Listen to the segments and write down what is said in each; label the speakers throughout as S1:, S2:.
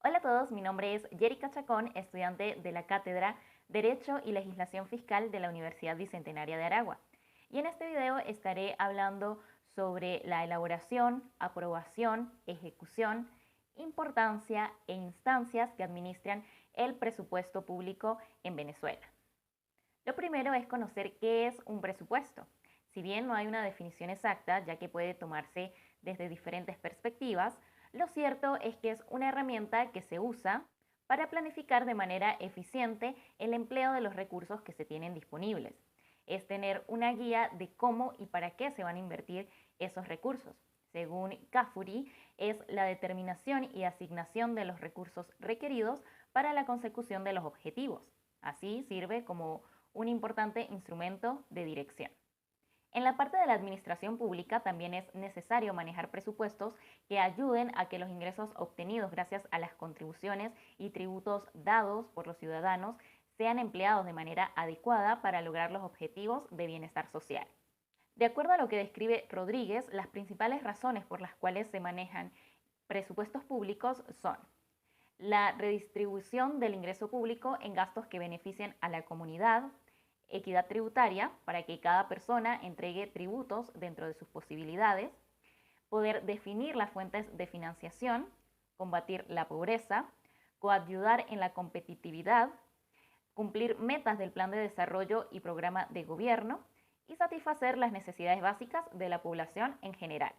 S1: Hola a todos, mi nombre es Yerica Chacón, estudiante de la Cátedra Derecho y Legislación Fiscal de la Universidad Bicentenaria de Aragua. Y en este video estaré hablando sobre la elaboración, aprobación, ejecución, importancia e instancias que administran el presupuesto público en Venezuela. Lo primero es conocer qué es un presupuesto. Si bien no hay una definición exacta, ya que puede tomarse desde diferentes perspectivas, lo cierto es que es una herramienta que se usa para planificar de manera eficiente el empleo de los recursos que se tienen disponibles. Es tener una guía de cómo y para qué se van a invertir esos recursos. Según Cafuri, es la determinación y asignación de los recursos requeridos para la consecución de los objetivos. Así sirve como un importante instrumento de dirección. En la parte de la administración pública también es necesario manejar presupuestos que ayuden a que los ingresos obtenidos gracias a las contribuciones y tributos dados por los ciudadanos sean empleados de manera adecuada para lograr los objetivos de bienestar social. De acuerdo a lo que describe Rodríguez, las principales razones por las cuales se manejan presupuestos públicos son la redistribución del ingreso público en gastos que beneficien a la comunidad, equidad tributaria para que cada persona entregue tributos dentro de sus posibilidades, poder definir las fuentes de financiación, combatir la pobreza, coadyudar en la competitividad, cumplir metas del plan de desarrollo y programa de gobierno y satisfacer las necesidades básicas de la población en general.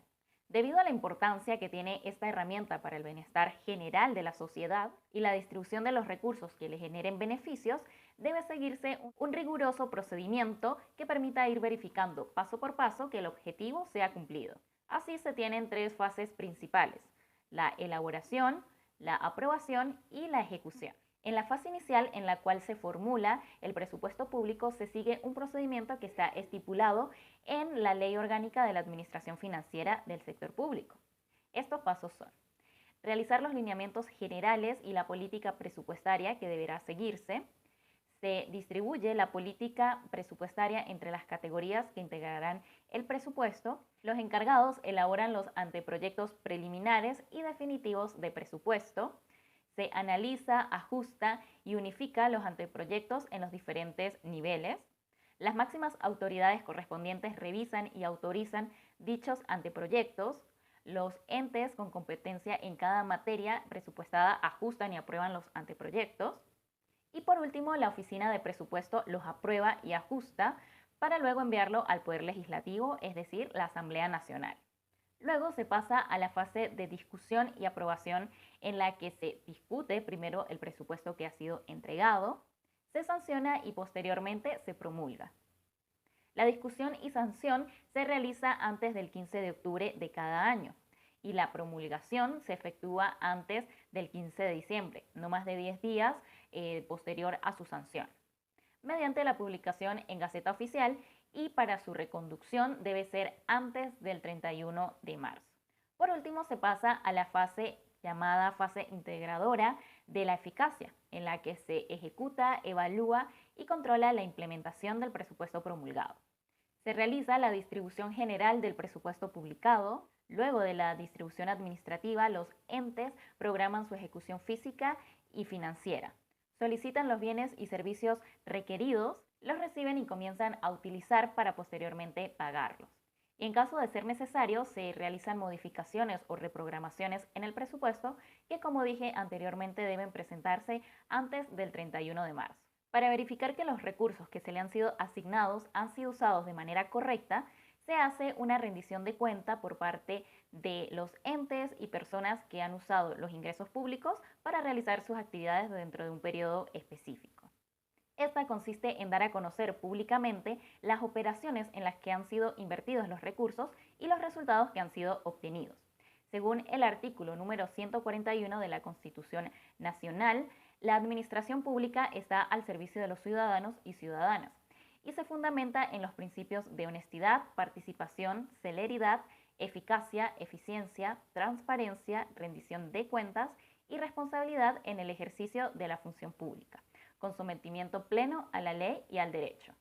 S1: Debido a la importancia que tiene esta herramienta para el bienestar general de la sociedad y la distribución de los recursos que le generen beneficios, debe seguirse un riguroso procedimiento que permita ir verificando paso por paso que el objetivo sea cumplido. Así se tienen tres fases principales: la elaboración, la aprobación y la ejecución. En la fase inicial en la cual se formula el presupuesto público se sigue un procedimiento que está estipulado en la Ley Orgánica de la Administración Financiera del Sector Público. Estos pasos son: realizar los lineamientos generales y la política presupuestaria que deberá seguirse. Se distribuye la política presupuestaria entre las categorías que integrarán el presupuesto. Los encargados elaboran los anteproyectos preliminares y definitivos de presupuesto. Se analiza, ajusta y unifica los anteproyectos en los diferentes niveles. Las máximas autoridades correspondientes revisan y autorizan dichos anteproyectos. Los entes con competencia en cada materia presupuestada ajustan y aprueban los anteproyectos. Y por último, la Oficina de Presupuesto los aprueba y ajusta para luego enviarlo al Poder Legislativo, es decir, la Asamblea Nacional. Luego se pasa a la fase de discusión y aprobación, en la que se discute primero el presupuesto que ha sido entregado, se sanciona y posteriormente se promulga. La discusión y sanción se realiza antes del 15 de octubre de cada año y la promulgación se efectúa antes del 15 de diciembre, no más de 10 días posterior a su sanción, mediante la publicación en Gaceta Oficial, y para su reconducción debe ser antes del 31 de marzo. Por último, se pasa a la fase llamada fase integradora de la eficacia, en la que se ejecuta, evalúa y controla la implementación del presupuesto promulgado. Se realiza la distribución general del presupuesto publicado. Luego de la distribución administrativa, los entes programan su ejecución física y financiera. Solicitan los bienes y servicios requeridos, los reciben y comienzan a utilizar para posteriormente pagarlos. Y en caso de ser necesario, se realizan modificaciones o reprogramaciones en el presupuesto que, como dije anteriormente, deben presentarse antes del 31 de marzo. Para verificar que los recursos que se le han sido asignados han sido usados de manera correcta, se hace una rendición de cuenta por parte de los entes y personas que han usado los ingresos públicos para realizar sus actividades dentro de un periodo específico. Esta consiste en dar a conocer públicamente las operaciones en las que han sido invertidos los recursos y los resultados que han sido obtenidos. Según el artículo número 141 de la Constitución Nacional, la administración pública está al servicio de los ciudadanos y ciudadanas y se fundamenta en los principios de honestidad, participación, celeridad, eficacia, eficiencia, transparencia, rendición de cuentas y responsabilidad en el ejercicio de la función pública, con sometimiento pleno a la ley y al derecho.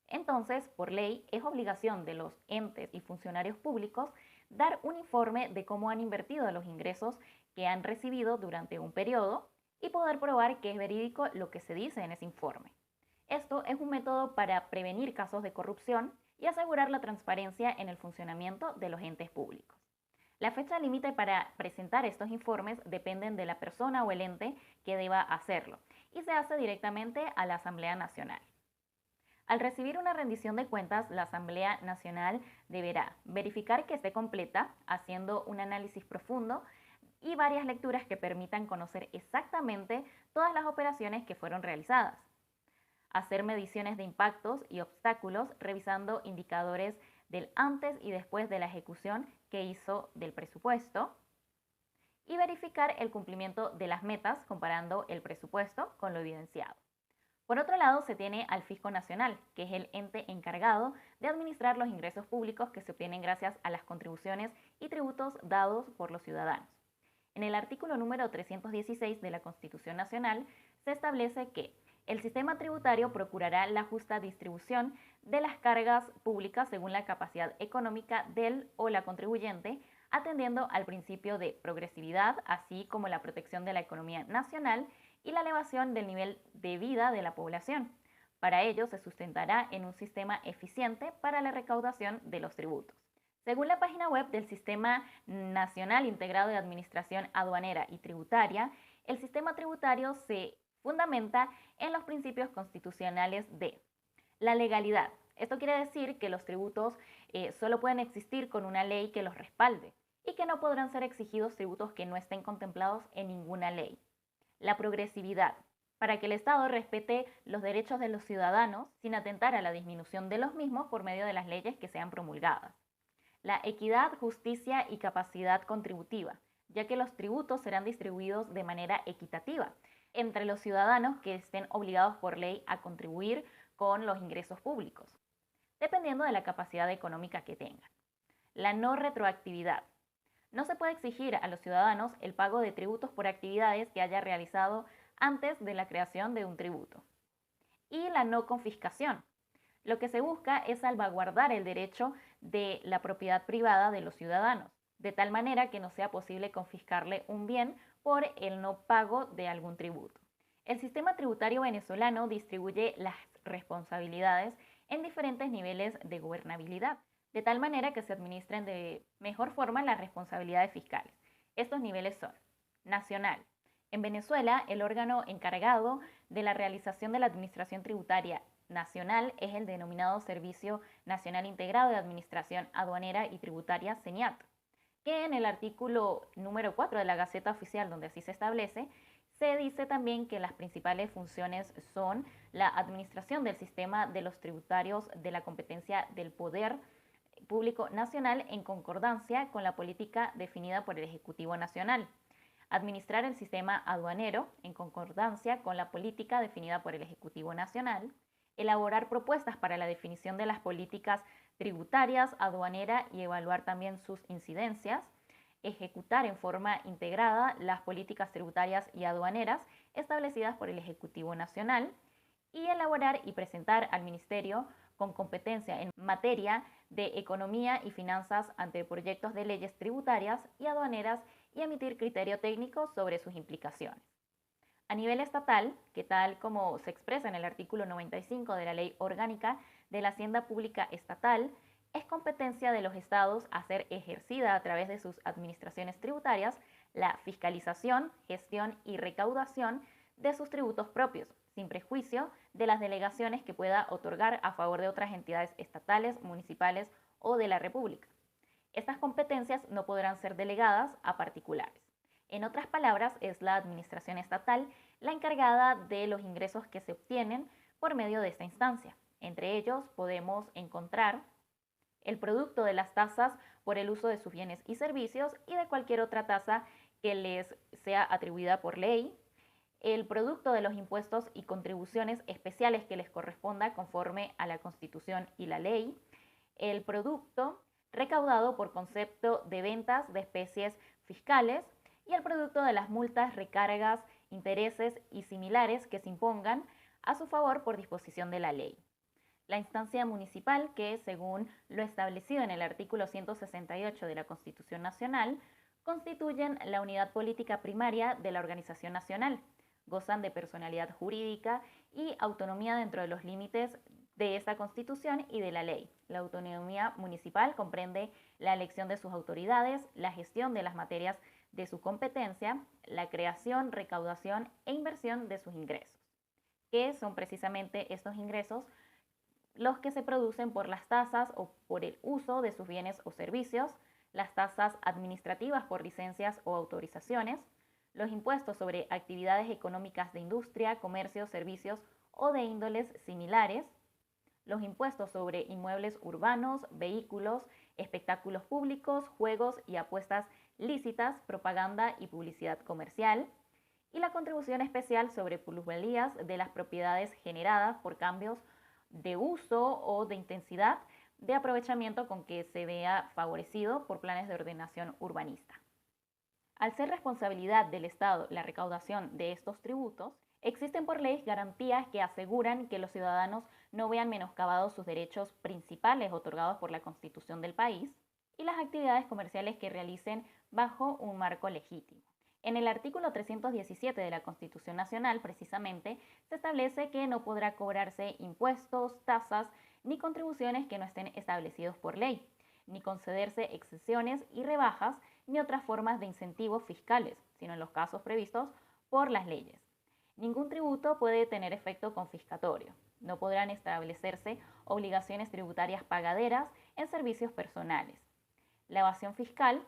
S1: Entonces, por ley, es obligación de los entes y funcionarios públicos dar un informe de cómo han invertido los ingresos que han recibido durante un periodo y poder probar que es verídico lo que se dice en ese informe. Esto es un método para prevenir casos de corrupción y asegurar la transparencia en el funcionamiento de los entes públicos. La fecha límite para presentar estos informes dependen de la persona o el ente que deba hacerlo y se hace directamente a la Asamblea Nacional. Al recibir una rendición de cuentas, la Asamblea Nacional deberá verificar que esté completa, haciendo un análisis profundo y varias lecturas que permitan conocer exactamente todas las operaciones que fueron realizadas. Hacer mediciones de impactos y obstáculos revisando indicadores del antes y después de la ejecución que hizo del presupuesto y verificar el cumplimiento de las metas comparando el presupuesto con lo evidenciado. Por otro lado, se tiene al Fisco Nacional, que es el ente encargado de administrar los ingresos públicos que se obtienen gracias a las contribuciones y tributos dados por los ciudadanos. En el artículo número 316 de la Constitución Nacional se establece que el sistema tributario procurará la justa distribución de las cargas públicas según la capacidad económica del o la contribuyente, atendiendo al principio de progresividad, así como la protección de la economía nacional y la elevación del nivel de vida de la población. Para ello, se sustentará en un sistema eficiente para la recaudación de los tributos. Según la página web del Sistema Nacional Integrado de Administración Aduanera y Tributaria, el sistema tributario se fundamenta en los principios constitucionales de la legalidad. Esto quiere decir que los tributos solo pueden existir con una ley que los respalde y que no podrán ser exigidos tributos que no estén contemplados en ninguna ley. La progresividad, para que el Estado respete los derechos de los ciudadanos sin atentar a la disminución de los mismos por medio de las leyes que sean promulgadas. La equidad, justicia y capacidad contributiva, ya que los tributos serán distribuidos de manera equitativa entre los ciudadanos que estén obligados por ley a contribuir con los ingresos públicos, dependiendo de la capacidad económica que tengan. La no retroactividad. No se puede exigir a los ciudadanos el pago de tributos por actividades que haya realizado antes de la creación de un tributo. Y la no confiscación. Lo que se busca es salvaguardar el derecho de la propiedad privada de los ciudadanos, de tal manera que no sea posible confiscarle un bien por el no pago de algún tributo. El sistema tributario venezolano distribuye las responsabilidades en diferentes niveles de gobernabilidad, de tal manera que se administren de mejor forma las responsabilidades fiscales. Estos niveles son: nacional. En Venezuela, el órgano encargado de la realización de la administración tributaria nacional es el denominado Servicio Nacional Integrado de Administración Aduanera y Tributaria, SENIAT, que en el artículo número 4 de la Gaceta Oficial, donde así se establece, se dice también que las principales funciones son la administración del sistema de los tributarios de la competencia del Poder Público Nacional en concordancia con la política definida por el Ejecutivo Nacional, administrar el sistema aduanero en concordancia con la política definida por el Ejecutivo Nacional, elaborar propuestas para la definición de las políticas tributarias, aduanera y evaluar también sus incidencias, ejecutar en forma integrada las políticas tributarias y aduaneras establecidas por el Ejecutivo Nacional y elaborar y presentar al Ministerio con competencia en materia de economía y finanzas ante proyectos de leyes tributarias y aduaneras y emitir criterio técnico sobre sus implicaciones. A nivel estatal, que tal como se expresa en el artículo 95 de la Ley Orgánica de la Hacienda Pública Estatal, es competencia de los estados hacer ejercida a través de sus administraciones tributarias la fiscalización, gestión y recaudación de sus tributos propios, sin prejuicio de las delegaciones que pueda otorgar a favor de otras entidades estatales, municipales o de la República. Estas competencias no podrán ser delegadas a particulares. En otras palabras, es la administración estatal la encargada de los ingresos que se obtienen por medio de esta instancia. Entre ellos podemos encontrar el producto de las tasas por el uso de sus bienes y servicios y de cualquier otra tasa que les sea atribuida por ley, el producto de los impuestos y contribuciones especiales que les corresponda conforme a la Constitución y la ley, el producto recaudado por concepto de ventas de especies fiscales y el producto de las multas, recargas, intereses y similares que se impongan a su favor por disposición de la ley. La instancia municipal, que según lo establecido en el artículo 168 de la Constitución Nacional, constituyen la unidad política primaria de la organización nacional, gozan de personalidad jurídica y autonomía dentro de los límites de esta Constitución y de la ley. La autonomía municipal comprende la elección de sus autoridades, la gestión de las materias de su competencia, la creación, recaudación e inversión de sus ingresos, que son precisamente estos ingresos los que se producen por las tasas o por el uso de sus bienes o servicios, las tasas administrativas por licencias o autorizaciones, los impuestos sobre actividades económicas de industria, comercio, servicios o de índoles similares, los impuestos sobre inmuebles urbanos, vehículos, espectáculos públicos, juegos y apuestas lícitas, propaganda y publicidad comercial, y la contribución especial sobre plusvalías de las propiedades generadas por cambios de uso o de intensidad de aprovechamiento con que se vea favorecido por planes de ordenación urbanista. Al ser responsabilidad del Estado la recaudación de estos tributos, existen por ley garantías que aseguran que los ciudadanos no vean menoscabados sus derechos principales otorgados por la Constitución del país y las actividades comerciales que realicen bajo un marco legítimo. En el artículo 317 de la Constitución Nacional, precisamente, se establece que no podrá cobrarse impuestos, tasas ni contribuciones que no estén establecidos por ley, ni concederse exenciones y rebajas, ni otras formas de incentivos fiscales, sino en los casos previstos por las leyes. Ningún tributo puede tener efecto confiscatorio. No podrán establecerse obligaciones tributarias pagaderas en servicios personales. La evasión fiscal,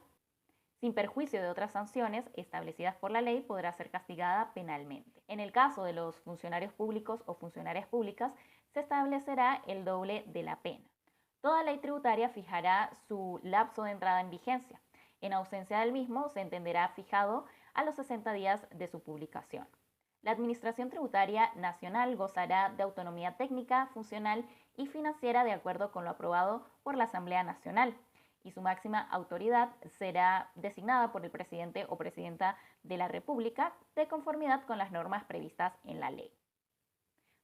S1: sin perjuicio de otras sanciones establecidas por la ley, podrá ser castigada penalmente. En el caso de los funcionarios públicos o funcionarias públicas, se establecerá el doble de la pena. Toda ley tributaria fijará su lapso de entrada en vigencia. En ausencia del mismo, se entenderá fijado a los 60 días de su publicación. La Administración Tributaria Nacional gozará de autonomía técnica, funcional y financiera de acuerdo con lo aprobado por la Asamblea Nacional, y su máxima autoridad será designada por el presidente o presidenta de la República de conformidad con las normas previstas en la ley.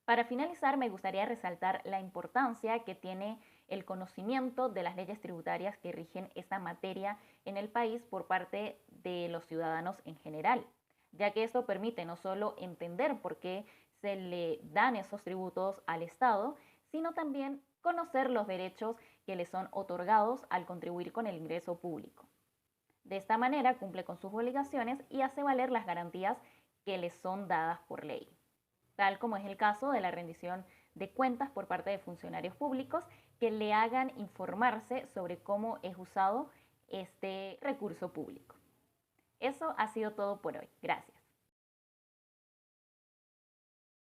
S1: Para finalizar, me gustaría resaltar la importancia que tiene el conocimiento de las leyes tributarias que rigen esta materia en el país por parte de los ciudadanos en general, ya que esto permite no solo entender por qué se le dan esos tributos al Estado, sino también conocer los derechos que le son otorgados al contribuir con el ingreso público. De esta manera cumple con sus obligaciones y hace valer las garantías que le son dadas por ley, tal como es el caso de la rendición de cuentas por parte de funcionarios públicos que le hagan informarse sobre cómo es usado este recurso público. Eso ha sido todo por hoy. Gracias.